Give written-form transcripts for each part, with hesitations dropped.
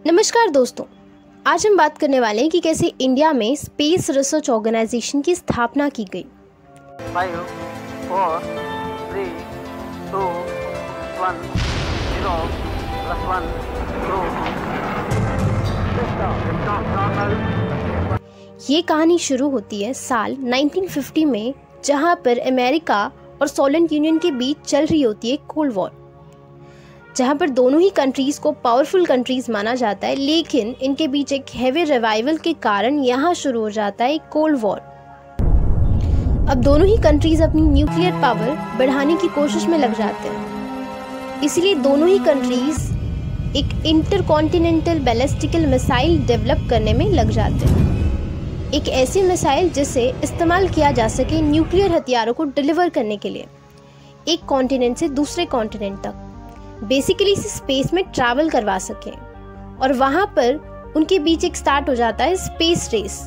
नमस्कार दोस्तों, आज हम बात करने वाले हैं कि कैसे इंडिया में स्पेस रिसर्च ऑर्गेनाइजेशन की स्थापना की गई। 5, 4, 3, 2, 1, 0, +1, 2। ये कहानी शुरू होती है साल 1950 में, जहां पर अमेरिका और सोवियत यूनियन के बीच चल रही होती है कोल्ड वॉर, जहां पर दोनों ही कंट्रीज को पावरफुल कंट्रीज माना जाता है। लेकिन इनके बीच एक हैवी रिवाइवल के कारण यहाँ शुरू हो जाता है कोल्ड वॉर। अब दोनों ही कंट्रीज अपनी न्यूक्लियर पावर बढ़ाने की कोशिश में लग जाते हैं, इसलिए दोनों ही कंट्रीज एक इंटरकॉन्टिनेंटल बैलिस्टिकल मिसाइल डेवलप करने में लग जाते हैं। एक ऐसी मिसाइल जिसे इस्तेमाल किया जा सके न्यूक्लियर हथियारों को डिलीवर करने के लिए एक कॉन्टिनेंट से दूसरे कॉन्टिनेंट तक, बेसिकली इसे स्पेस में ट्रैवल करवा सकें। और वहां पर उनके बीच एक स्टार्ट हो जाता है स्पेस रेस।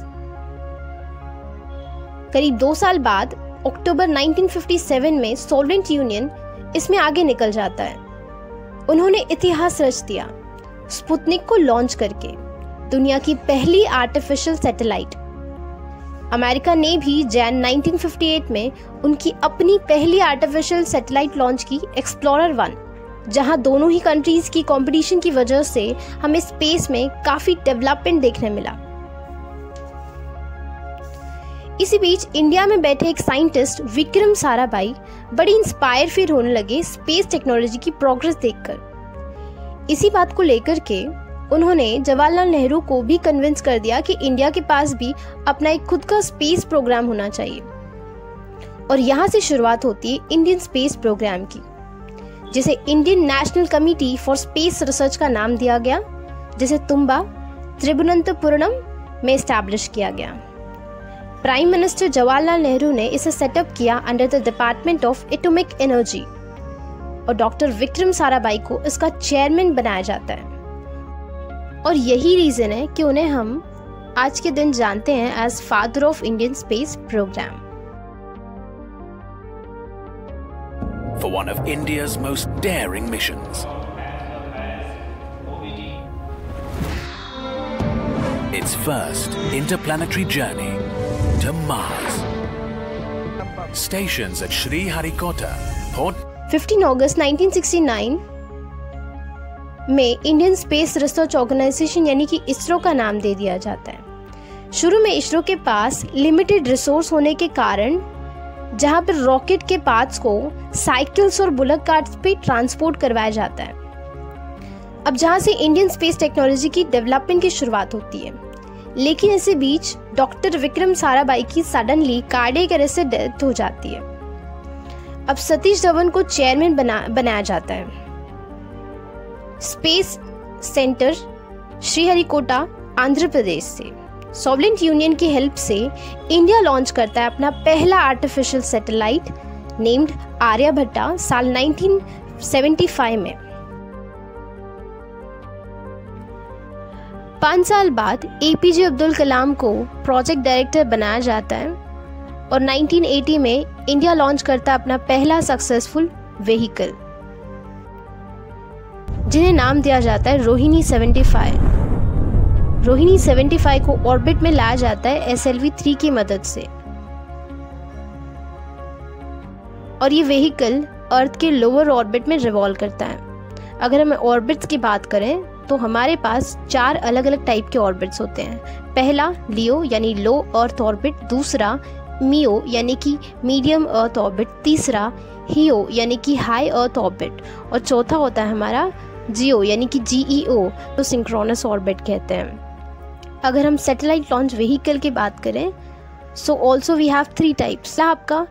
करीब 2 साल बाद अक्टूबर 1957 में सोवियत यूनियन इसमें आगे निकल जाता है। उन्होंने इतिहास रच दिया स्पुतनिक को लॉन्च करके, दुनिया की पहली आर्टिफिशियल सैटेलाइट। अमेरिका ने भी जैन 1958 में उनकी अपनी पहली आर्टिफिशियल सैटेलाइट लॉन्च की, एक्सप्लोरर 1, जहां दोनों ही कंट्रीज की कंपटीशन की वजह से हमें स्पेस में काफी डेवलपमेंट देखने मिला। इसी बीच इंडिया में बैठे एक साइंटिस्ट विक्रम साराभाई बड़ी इंस्पायर फिर होने लगे स्पेस टेक्नोलॉजी की प्रोग्रेस देखकर। इसी बात को लेकर के उन्होंने जवाहरलाल नेहरू को भी कन्विंस कर दिया कि इंडिया के पास भी अपना एक खुद का स्पेस प्रोग्राम होना चाहिए। और यहाँ से शुरुआत होती है इंडियन स्पेस प्रोग्राम की, जिसे Indian national committee for space research का नाम दिया गया, जिसे तुम्बा त्रिभुवनंतपुरम में एस्टैब्लिश किया गया। प्राइम मिनिस्टर जवाहरलाल नेहरू ने इसे सेटअप किया under the department of atomic energy, और डॉक्टर विक्रम साराभाई को इसका चेयरमैन बनाया जाता है। और यही रीजन है कि उन्हें हम आज के दिन जानते हैं as father of Indian space programme. For one of India's most daring missions. Its first interplanetary journey to Mars. Stations at Sriharikota, Port 15 अगस्त 1969 में इंडियन स्पेस रिसर्च ऑर्गेनाइजेशन यानी कि इसरो का नाम दे दिया जाता है। शुरू में इसरो के पास लिमिटेड रिसोर्स होने के कारण जहां पर रॉकेट के पार्ट्स को साइकिल्स और बुलक कार्ट्स पे ट्रांसपोर्ट करवाया जाता है। अब जहां से इंडियन स्पेस टेक्नोलॉजी की डेवलपमेंट की शुरुआत होती है। लेकिन इसी बीच डॉक्टर विक्रम साराभाई की सडनली कार्डियक अरेस्ट से डेथ हो जाती है। अब सतीश धवन को चेयरमैन बनाया जाता है। स्पेस सेंटर श्रीहरिकोटा, आंध्र प्रदेश से सोवियत यूनियन की हेल्प से इंडिया लॉन्च करता है अपना पहला आर्टिफिशियल सैटेलाइट नेम्ड आर्यभट्टा साल 1975 में। 5 साल बाद एपीजे अब्दुल कलाम को प्रोजेक्ट डायरेक्टर बनाया जाता है और 1980 में इंडिया लॉन्च करता है अपना पहला सक्सेसफुल व्हीकल, जिन्हें नाम दिया जाता है रोहिणी 75। रोहिणी 75 को ऑर्बिट में लाया जाता है SLV-3 की मदद से, और ये व्हीकल अर्थ के लोअर ऑर्बिट में रिवॉल्व करता है। अगर हम ऑर्बिट्स की बात करें तो हमारे पास 4 अलग अलग टाइप के ऑर्बिट्स होते हैं। पहला लियो यानी लो अर्थ ऑर्बिट, दूसरा मियो यानी कि मीडियम अर्थ ऑर्बिट, तीसरा हियो यानी कि हाई अर्थ ऑर्बिट, और चौथा होता है हमारा जियो यानी कि GEO, तो सिंक्रोनस ऑर्बिट कहते हैं। अगर हम सैटेलाइट लॉन्च व्हीकल की बात करें so also we have 3 types. आपका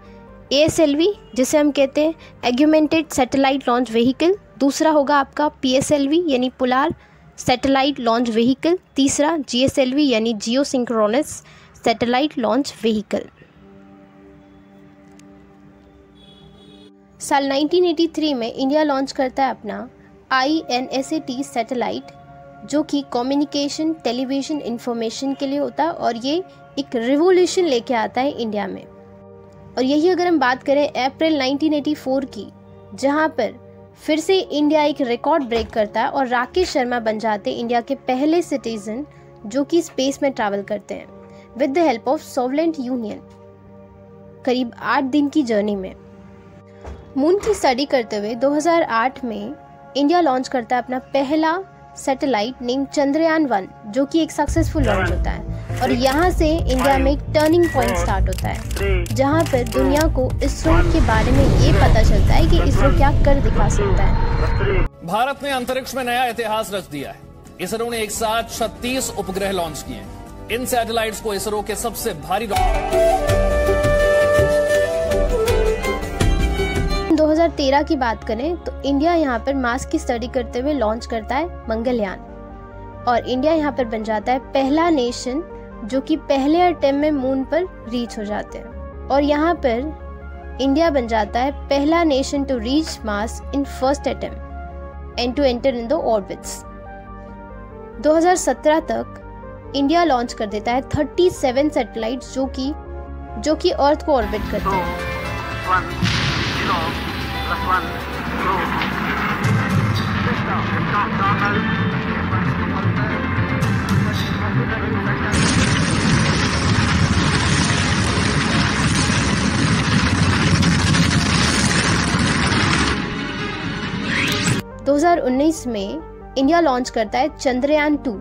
ASLV जिसे हम कहते हैं एग्यूमेंटेड सैटेलाइट लॉन्च व्हीकल, दूसरा होगा आपका PSLV यानी पोलार सैटेलाइट लॉन्च व्हीकल, तीसरा GSLV यानी जियो सिंक्रोनस सैटेलाइट लॉन्च व्हीकल। साल 1983 में इंडिया लॉन्च करता है अपना INSAT सैटेलाइट, जो कि कम्युनिकेशन टेलीविज़न इंफॉर्मेशन के लिए होता है, और ये एक रिवोल्यूशन लेके आता है इंडिया में। और यही अगर हम बात करें अप्रैल 1984 की, जहाँ पर फिर से इंडिया एक रिकॉर्ड ब्रेक करता है और राकेश शर्मा बन जाते इंडिया के पहले सिटीजन जो कि स्पेस में ट्रैवल करते हैं with the help of Soviet union, करीब 8 दिन की जर्नी में। मून की स्टडी करते हुए 2008 में इंडिया लॉन्च करता है अपना पहला सैटेलाइट नेम चंद्रयान 1, जो कि एक सक्सेसफुल लॉन्च होता है और यहाँ से इंडिया में एक टर्निंग पॉइंट स्टार्ट होता है जहाँ पर दुनिया को इसरो के बारे में ये पता चलता है कि इसरो क्या कर दिखा सकता है। भारत ने अंतरिक्ष में नया इतिहास रच दिया है। इसरो ने एक साथ 36 उपग्रह लॉन्च किए हैं। इन सैटेलाइट्स को इसरो के सबसे भारी 2013 की बात करें तो इंडिया यहाँ पर मार्स की स्टडी करते हुए लॉन्च करता है मंगलयान और इंडिया यहाँ पर बन जाता है पहला नेशन जो कि पहले अटेम्प्ट में मून पर रीच हो जाते हैं और यहाँ पर इंडिया बन जाता है पहला nation to reach Mars in first attempt and to enter in the orbits. 2017 तक इंडिया लॉन्च कर देता है 37 सैटेलाइट्स जो कि अर्थ को ऑर्बिट करते हैं। 2019 में इंडिया लॉन्च करता है चंद्रयान 2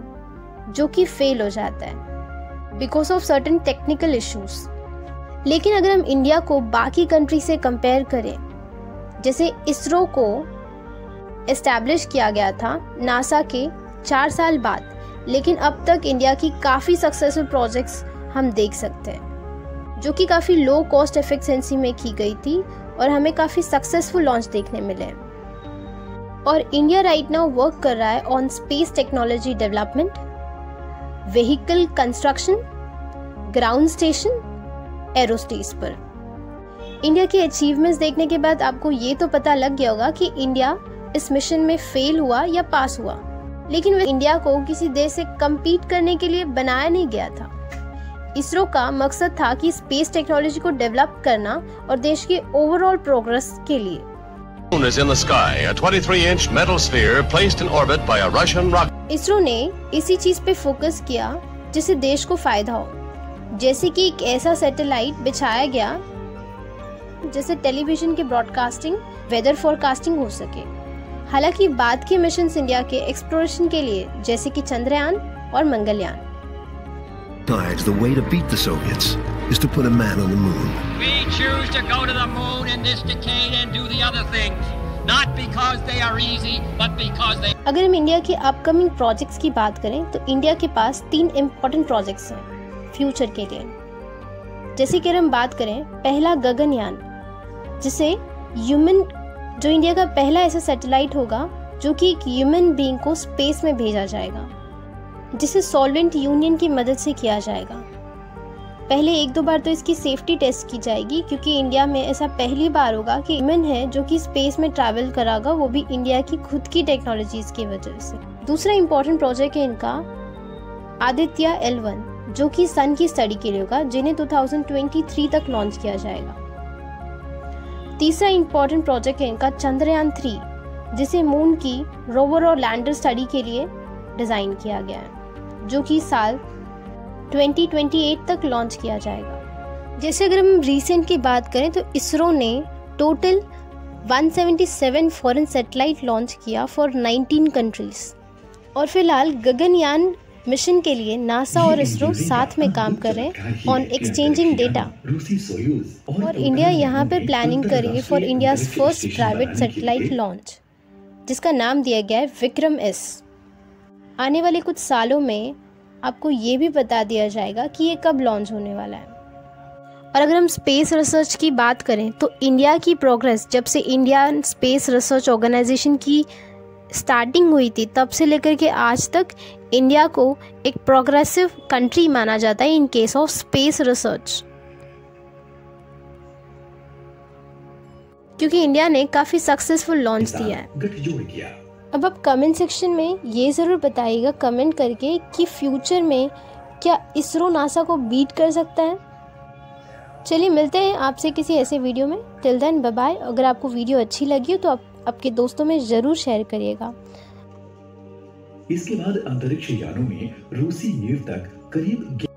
जो कि फेल हो जाता है because of certain technical issues. लेकिन अगर हम इंडिया को बाकी कंट्री से कंपेयर करें, जैसे इसरो को एस्टैब्लिश किया गया था नासा के 4 साल बाद, लेकिन अब तक इंडिया की काफ़ी सक्सेसफुल प्रोजेक्ट्स हम देख सकते हैं जो कि काफ़ी लो कॉस्ट एफिशिएंसी में की गई थी और हमें काफ़ी सक्सेसफुल लॉन्च देखने मिले। और इंडिया राइट नाउ वर्क कर रहा है on space technology development, vehicle construction, ground station, aerospace पर। इंडिया की अचीवमेंट्स देखने के बाद आपको ये तो पता लग गया होगा कि इंडिया इस मिशन में फेल हुआ या पास हुआ, लेकिन इंडिया को किसी देश से कम्पीट करने के लिए बनाया नहीं गया था। इसरो का मकसद था कि स्पेस टेक्नोलॉजी को डेवलप करना और देश के ओवरऑल प्रोग्रेस के लिए। Moon is in the sky, a 23-inch metal sphere placed in orbit by a Russian rocket. ISRO ने इसी चीज पे फोकस किया जिससे देश को फायदा हो, जैसे कि एक ऐसा सैटेलाइट बिछाया गया जैसे टेलीविजन के ब्रॉडकास्टिंग, वेदर फोरकास्टिंग हो सके। हालांकि बाद के मिशंस इंडिया के एक्सप्लोरेशन के लिए जैसे कि चंद्रयान और Mangalyaan. The way to beat the Soviets is to put a man on the moon. We choose to go to the moon in this decade and do the other things, not because they are easy, but because they. अगर हम India के upcoming projects की बात करें तो India के पास 3 important projects हैं future के लिए। जैसे कि हम बात करें, पहला गगनयान, जिसे ह्यूमन, जो इंडिया का पहला ऐसा सैटेलाइट होगा जो कि एक ह्यूमन बीइंग को स्पेस में भेजा जाएगा, जिसे सोवियत यूनियन की मदद से किया जाएगा। पहले 1-2 बार तो इसकी सेफ्टी टेस्ट की जाएगी क्योंकि इंडिया में ऐसा पहली बार होगा कि ह्यूमन है जो कि स्पेस में ट्रैवल करागा, वो भी इंडिया की खुद की टेक्नोलॉजीज की वजह से। दूसरा इंपॉर्टेंट प्रोजेक्ट है इनका आदित्य L1 जो कि सन की स्टडी के लिए होगा, जिन्हें 2023 तक लॉन्च किया जाएगा। तीसरा इंपॉर्टेंट प्रोजेक्ट है इनका चंद्रयान 3 जिसे मून की रोवर और लैंडर स्टडी के लिए डिजाइन किया गया है, जो कि साल 2028 तक लॉन्च किया जाएगा। जैसे अगर हम रिसेंट की बात करें तो इसरो ने टोटल 177 फॉरेन सैटेलाइट लॉन्च किया फॉर 19 कंट्रीज। और फिलहाल गगनयान मिशन के लिए नासा और इसरो साथ में काम कर रहे हैं ऑन एक्सचेंजिंग डेटा। और इंडिया यहाँ पर प्लानिंग कर रही है for India's first private satellite launch, जिसका नाम दिया गया है विक्रम-S। आने वाले कुछ सालों में आपको ये भी बता दिया जाएगा कि ये कब लॉन्च होने वाला है। और अगर हम स्पेस रिसर्च की बात करें तो इंडिया की प्रोग्रेस जब से इंडियन स्पेस रिसर्च ऑर्गेनाइजेशन की स्टार्टिंग हुई थी तब से लेकर के आज तक इंडिया को एक प्रोग्रेसिव कंट्री माना जाता है in case of space research, क्योंकि इंडिया ने काफ़ी सक्सेसफुल लॉन्च दिया है। अब आप कमेंट सेक्शन में ये ज़रूर बताइएगा कमेंट करके कि फ्यूचर में क्या इसरो नासा को बीट कर सकता है। चलिए मिलते हैं आपसे किसी ऐसे वीडियो में। Till then bye bye. अगर आपको वीडियो अच्छी लगी हो तो आप आपके दोस्तों में ज़रूर शेयर करिएगा। इसके बाद अंतरिक्ष यानों में रूसी नींव तक करीब